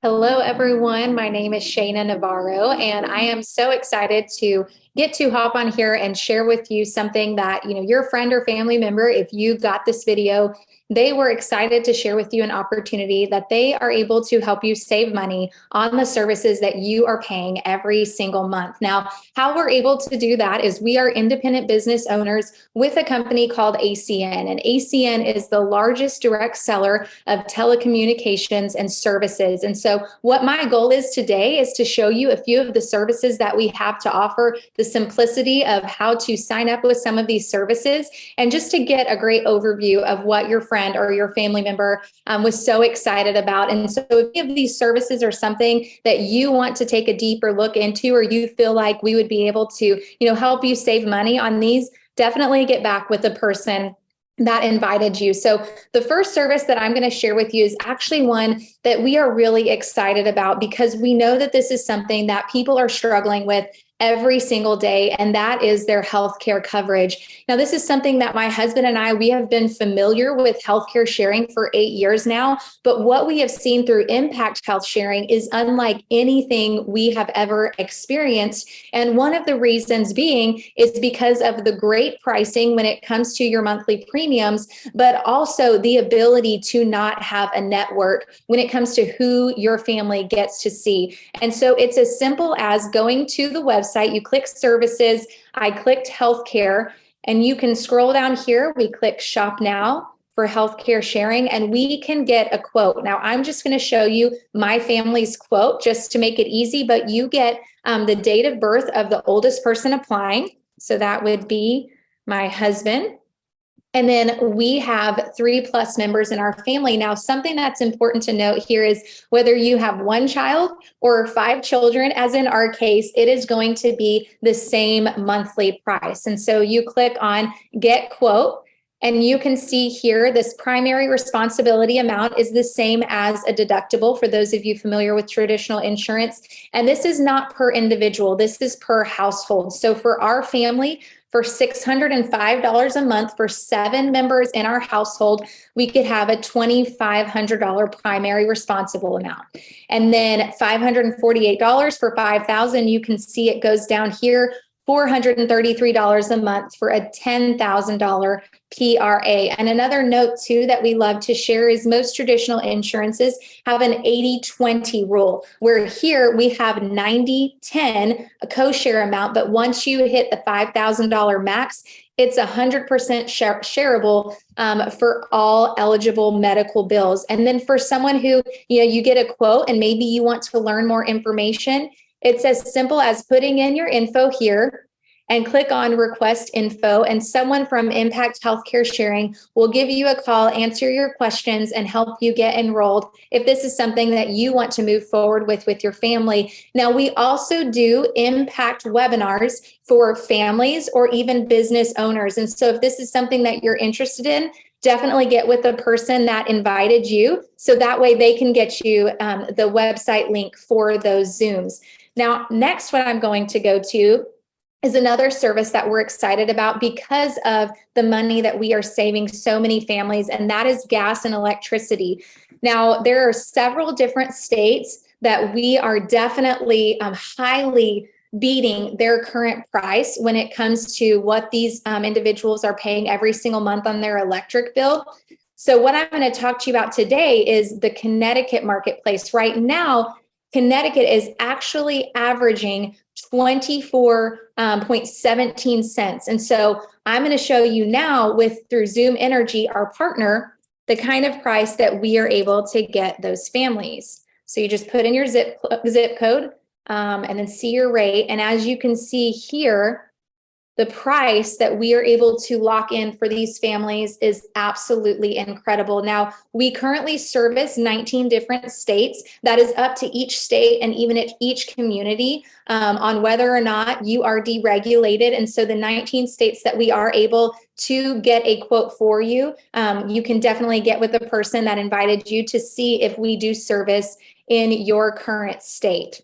Hello, everyone. My name is Shayna Navarro, and I am so excited to get to hop on here and share with you something that, your friend or family member, if you got this video, they were excited to share with you an opportunity that they are able to help you save money on the services that you are paying every single month. Now, how we're able to do that is we are independent business owners with a company called ACN, and ACN is the largest direct seller of telecommunications and services. And so what my goal is today is to show you a few of the services that we have to offer, the simplicity of how to sign up with some of these services, and just to get a great overview of what your friend or your family member was so excited about. And so if any of these services are something that you want to take a deeper look into, or you feel like we would be able to, help you save money on these, definitely get back with the person that invited you. So the first service that I'm going to share with you is actually one that we are really excited about because we know that this is something that people are struggling with every single day, and that is their healthcare coverage. Now, this is something that my husband and we have been familiar with healthcare sharing for 8 years now, but what we have seen through Impact Health Sharing is unlike anything we have ever experienced. And one of the reasons being is because of the great pricing when it comes to your monthly premiums, but also the ability to not have a network when it comes to who your family gets to see. And so it's as simple as going to the website. You click services. I clicked healthcare, and you can scroll down here. We click shop now for healthcare sharing, and we can get a quote. Now, I'm just going to show you my family's quote just to make it easy, but you get the date of birth of the oldest person applying. So that would be my husband. And then we have 3+ members in our family. Now, something that's important to note here is whether you have one child or 5 children, as in our case, it is going to be the same monthly price. And so you click on Get Quote, and you can see here this primary responsibility amount is the same as a deductible for those of you familiar with traditional insurance. And this is not per individual, this is per household. So for our family, for $605 a month for 7 members in our household, we could have a $2,500 primary responsible amount. And then $548 for 5,000, you can see it goes down here, $433 a month for a $10,000 PRA. And another note too that we love to share is most traditional insurances have an 80-20 rule, where here we have 90-10, a co-share amount, but once you hit the $5,000 max, it's 100% shareable for all eligible medical bills. And then for someone who, you get a quote and maybe you want to learn more information, it's as simple as putting in your info here and click on Request Info, and someone from Impact Healthcare Sharing will give you a call, answer your questions, and help you get enrolled if this is something that you want to move forward with your family. Now, we also do Impact webinars for families or even business owners. And so if this is something that you're interested in, definitely get with the person that invited you, so that way they can get you the website link for those Zooms. Now, next, what I'm going to go to is another service that we're excited about because of the money that we are saving so many families, and that is gas and electricity. Now, there are several different states that we are definitely highly beating their current price when it comes to what these individuals are paying every single month on their electric bill. So what I'm going to talk to you about today is the Connecticut marketplace. Right now, Connecticut is actually averaging 24.17 cents. And so I'm going to show you now through Zoom Energy, our partner, the kind of price that we are able to get those families. So you just put in your zip code and then see your rate. And as you can see here, the price that we are able to lock in for these families is absolutely incredible. Now, we currently service 19 different states. That is up to each state and even at each community on whether or not you are deregulated. And so the 19 states that we are able to get a quote for you, you can definitely get with the person that invited you to see if we do service in your current state.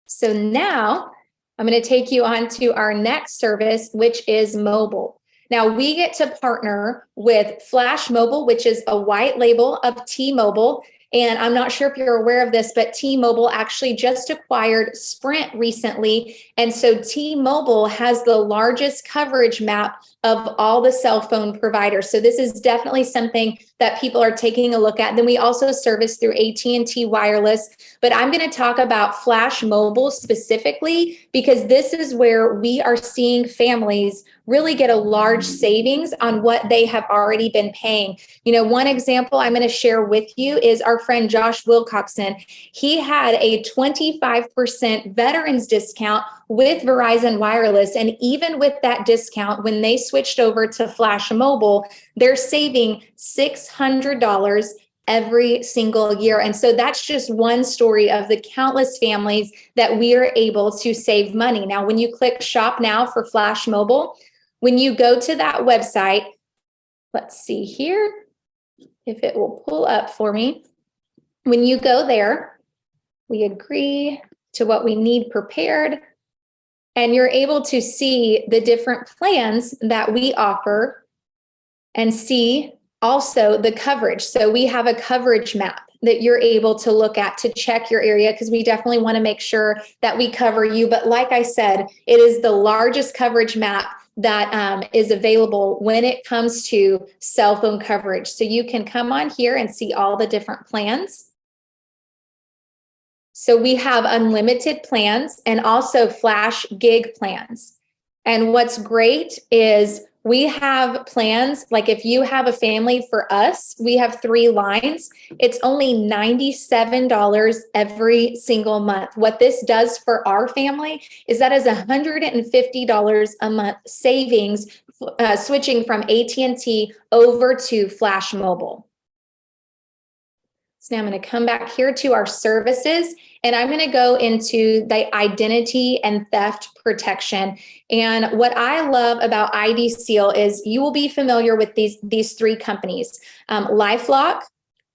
So now, I'm going to take you on to our next service, which is mobile. Now, we get to partner with Flash Mobile, which is a white label of T-Mobile. And I'm not sure if you're aware of this, but T-Mobile actually just acquired Sprint recently. And so T-Mobile has the largest coverage map of all the cell phone providers. So this is definitely something that people are taking a look at. Then we also service through AT&T Wireless, but I'm going to talk about Flash Mobile specifically because this is where we are seeing families really get a large savings on what they have already been paying. You know, one example I'm going to share with you is our friend Josh Wilcoxon. He had a 25% veterans discount with Verizon Wireless. And even with that discount, when they switched over to Flash Mobile, they're saving $600 every single year. And so that's just one story of the countless families that we are able to save money. Now, when you click Shop Now for Flash Mobile, when you go to that website, let's see here if it will pull up for me. When you go there, we agree to what we need prepared, and you're able to see the different plans that we offer and see also the coverage. So we have a coverage map that you're able to look at to check your area because we definitely want to make sure that we cover you. But like I said, it is the largest coverage map that is available when it comes to cell phone coverage. So you can come on here and see all the different plans. So we have unlimited plans and also Flash Gig plans. And what's great is we have plans, like if you have a family, for us, we have 3 lines. It's only $97 every single month. What this does for our family is that is $150 a month savings, switching from AT&T over to Flash Mobile. So now I'm going to come back here to our services, and I'm going to go into the identity and theft protection. And what I love about ID Seal is you will be familiar with these 3 companies, LifeLock,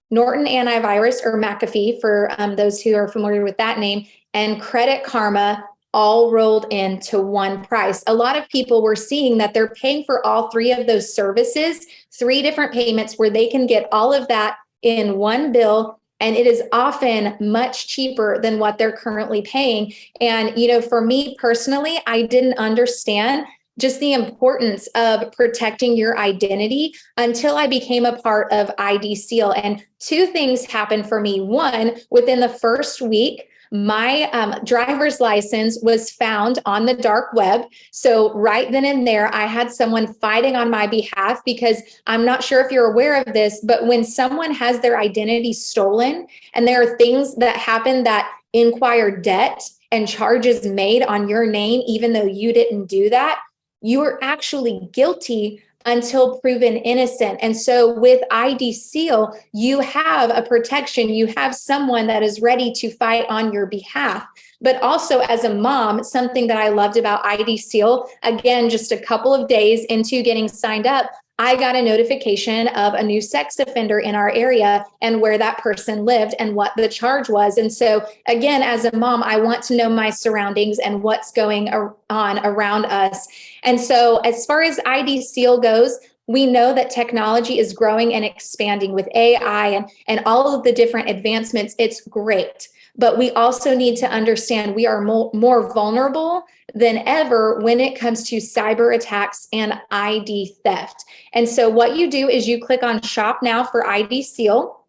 Norton Antivirus, or McAfee for those who are familiar with that name, and Credit Karma, all rolled into one price. A lot of people were seeing that they're paying for all 3 of those services, 3 different payments where they can get all of that in one bill, and it is often much cheaper than what they're currently paying. And, you know, for me personally, I didn't understand just the importance of protecting your identity until I became a part of ID Seal. And 2 things happened for me. One, within the first week, my driver's license was found on the dark web. So right then and there, I had someone fighting on my behalf because I'm not sure if you're aware of this, but when someone has their identity stolen and there are things that happen that inquire debt and charges made on your name, even though you didn't do that, you are actually guilty until proven innocent. And so with ID Seal, you have a protection. You have someone that is ready to fight on your behalf. But also as a mom, something that I loved about ID Seal, again, just a couple of days into getting signed up, I got a notification of a new sex offender in our area and where that person lived and what the charge was. And so again, as a mom, I want to know my surroundings and what's going on around us. And so as far as ID Seal goes, we know that technology is growing and expanding with AI and all of the different advancements. It's great. But we also need to understand we are more vulnerable than ever when it comes to cyber attacks and ID theft. And so what you do is you click on Shop Now for ID Seal.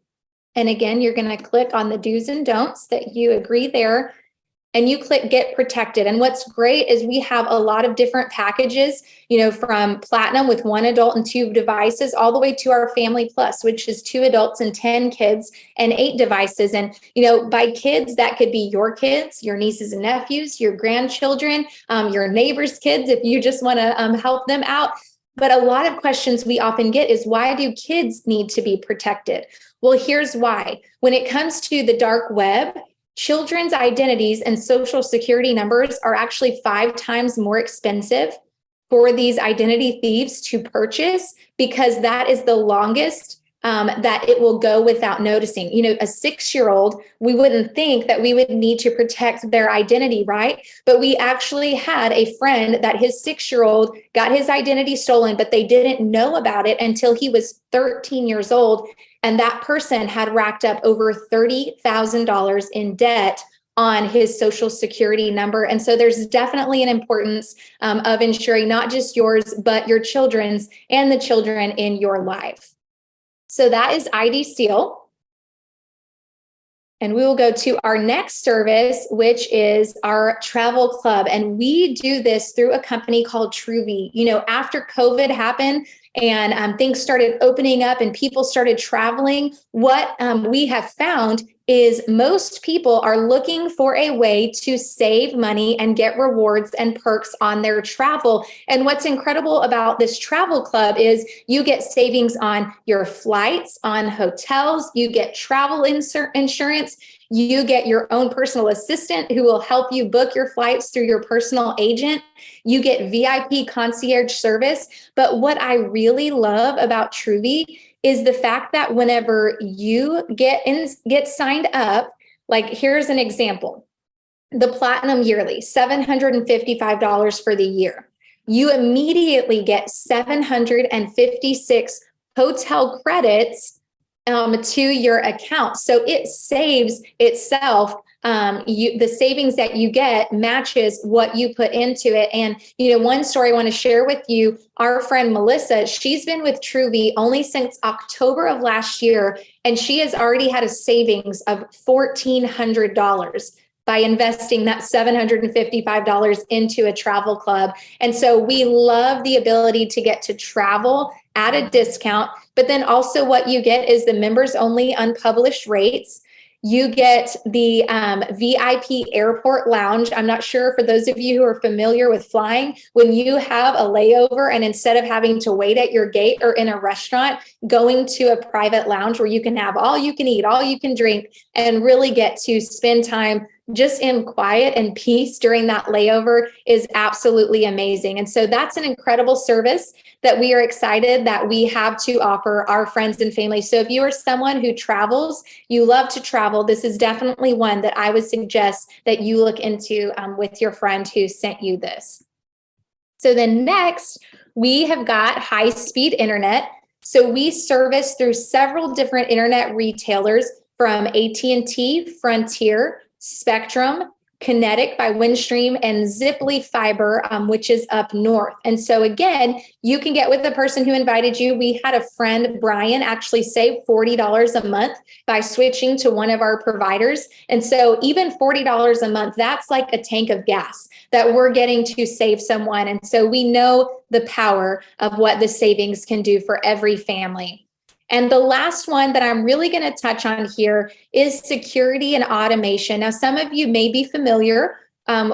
And again, you're going to click on the do's and don'ts that you agree there. And you click Get Protected. And what's great is we have a lot of different packages, you know, from Platinum with 1 adult and 2 devices, all the way to our Family Plus, which is 2 adults and 10 kids and 8 devices. And, you know, by kids, that could be your kids, your nieces and nephews, your grandchildren, your neighbors' kids, if you just want to help them out. But a lot of questions we often get is, why do kids need to be protected? Well, here's why. When it comes to the dark web, children's identities and social security numbers are actually 5 times more expensive for these identity thieves to purchase, because that is the longest that it will go without noticing. You know, a 6-year-old, we wouldn't think that we would need to protect their identity, right? But we actually had a friend that his 6-year-old got his identity stolen, but they didn't know about it until he was 13 years old. And that person had racked up over $30,000 in debt on his Social Security number. And so there's definitely an importance of ensuring not just yours, but your children's and the children in your life. So that is ID Seal. And we will go to our next service, which is our travel club. And we do this through a company called Truvy. You know, after COVID happened and things started opening up and people started traveling, what we have found is most people are looking for a way to save money and get rewards and perks on their travel. And what's incredible about this travel club is you get savings on your flights, on hotels, you get travel insurance, you get your own personal assistant who will help you book your flights through your personal agent. You get VIP concierge service. But what I really love about Truvy is the fact that whenever you get signed up, like here's an example, the Platinum Yearly, $755 for the year. You immediately get 756 hotel credits to your account. So it saves itself. The savings that you get matches what you put into it. And, you know, one story I want to share with you, our friend Melissa, she's been with Truvy only since October of last year, and she has already had a savings of $1,400 by investing that $755 into a travel club. And so we love the ability to get to travel at a discount, but then also what you get is the members only unpublished rates. You get the VIP airport lounge. I'm not sure for those of you who are familiar with flying, when you have a layover and instead of having to wait at your gate or in a restaurant, going to a private lounge where you can have all you can eat, all you can drink, and really get to spend time just in quiet and peace during that layover is absolutely amazing. And so that's an incredible service that we are excited that we have to offer our friends and family. So if you are someone who travels, you love to travel, this is definitely one that I would suggest that you look into with your friend who sent you this. So then next, we have got high-speed internet. So we service through several different internet retailers from AT&T, Frontier, Spectrum, Kinetic by Windstream, and Ziply Fiber, which is up north. And so again, you can get with the person who invited you. We had a friend, Brian, actually save $40 a month by switching to one of our providers. And so even $40 a month, that's like a tank of gas that we're getting to save someone. And so we know the power of what the savings can do for every family. And the last one that I'm really going to touch on here is security and automation. Now, some of you may be familiar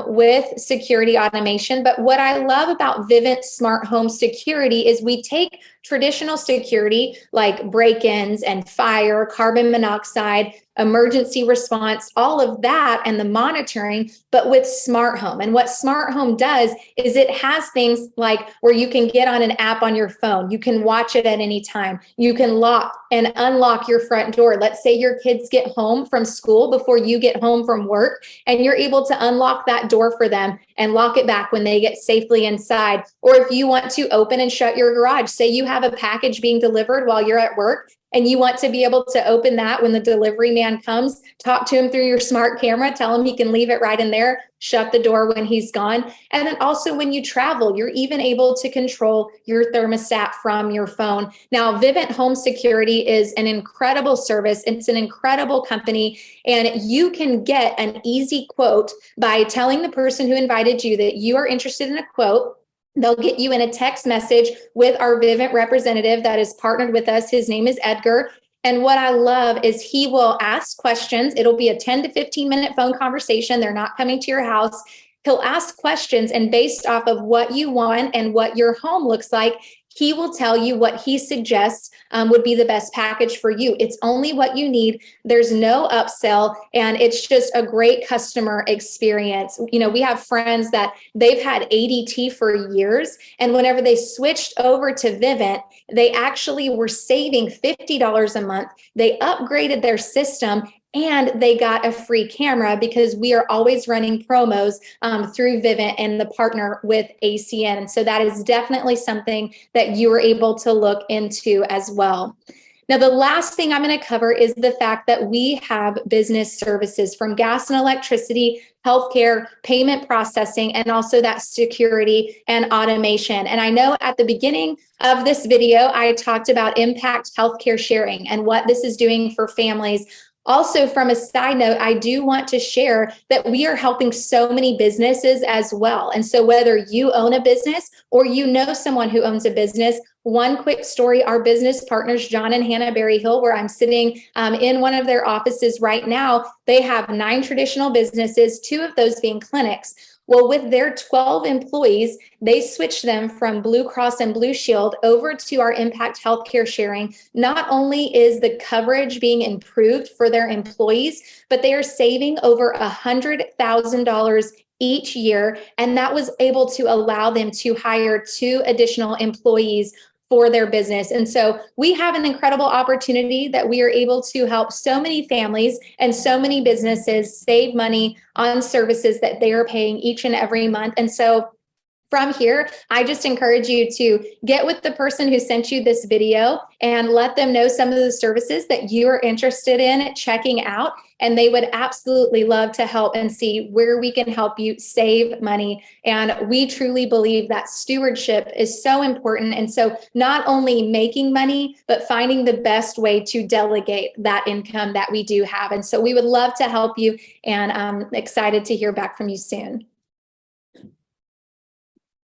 with security automation, but what I love about Vivint Smart Home Security is we take traditional security like break-ins and fire, carbon monoxide, emergency response, all of that and the monitoring, but with smart home. And what smart home does is it has things like where you can get on an app on your phone. You can watch it at any time. You can lock and unlock your front door. Let's say your kids get home from school before you get home from work, and you're able to unlock that door for them and lock it back when they get safely inside. Or if you want to open and shut your garage, say you have a package being delivered while you're at work, and you want to be able to open that when the delivery man comes, talk to him through your smart camera, tell him he can leave it right in there, shut the door when he's gone. And then also when you travel, you're even able to control your thermostat from your phone. Now, Vivint Home Security is an incredible service. It's an incredible company, and you can get an easy quote by telling the person who invited you that you are interested in a quote. They'll get you in a text message with our Vivint representative that is partnered with us. His name is Edgar. And what I love is he will ask questions. It'll be a 10 to 15 minute phone conversation. They're not coming to your house. He'll ask questions, and based off of what you want and what your home looks like, he will tell you what he suggests would be the best package for you. It's only what you need. There's no upsell, and it's just a great customer experience. You know, we have friends that they've had ADT for years, and whenever they switched over to Vivint, they actually were saving $50 a month. They upgraded their system, and they got a free camera because we are always running promos through Vivint and the partner with ACN. And so that is definitely something that you are able to look into as well. Now, the last thing I'm going to cover is the fact that we have business services from gas and electricity, healthcare, payment processing, and also that security and automation. And I know at the beginning of this video, I talked about impact healthcare sharing and what this is doing for families. Also, from a side note, I do want to share that we are helping so many businesses as well. And so whether you own a business or you know someone who owns a business, one quick story, our business partners, John and Hannah Berryhill, where I'm sitting in one of their offices right now, they have 9 traditional businesses, 2 of those being clinics. Well, with their 12 employees, they switched them from Blue Cross and Blue Shield over to our Impact Healthcare Sharing. Not only is the coverage being improved for their employees, but they are saving over $100,000 each year. And that was able to allow them to hire 2 additional employees for their business. And so we have an incredible opportunity that we are able to help so many families and so many businesses save money on services that they are paying each and every month. And so from here, I just encourage you to get with the person who sent you this video and let them know some of the services that you are interested in checking out. And they would absolutely love to help and see where we can help you save money. And we truly believe that stewardship is so important. And so not only making money, but finding the best way to delegate that income that we do have. And so we would love to help you, and I'm excited to hear back from you soon.